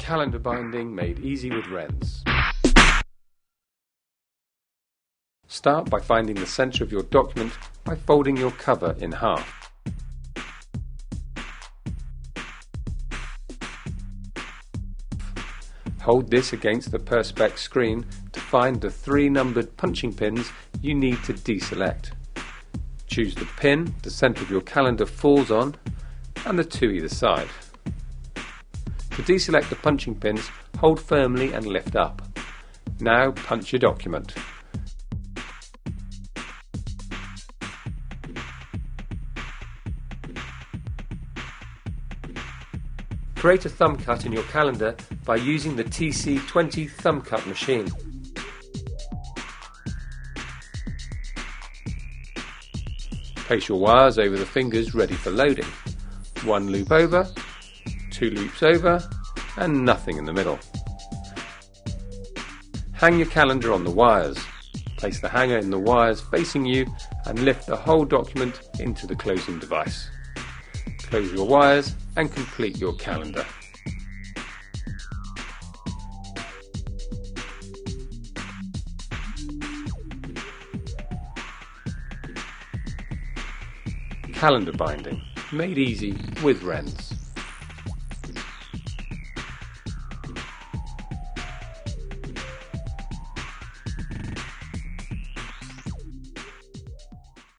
Calendar binding made easy with Renz. Start by finding the center of your document by folding your cover in half. Hold this against the Perspex screen to find the 3 numbered punching pins you need to deselect. Choose the pin the center of your calendar falls on and the 2 either side. To deselect the punching pins, hold firmly and lift up. Now punch your document. Create a thumb cut in your calendar by using the TC20 Thumbcut machine. Place your wires over the fingers ready for loading. 1 loop over, 2 loops over, and nothing in the middle. Hang your calendar on the wires. Place the hanger in the wires facing you and lift the whole document into the closing device. Close your wires and complete your calendar. Calendar binding, made easy with Renz.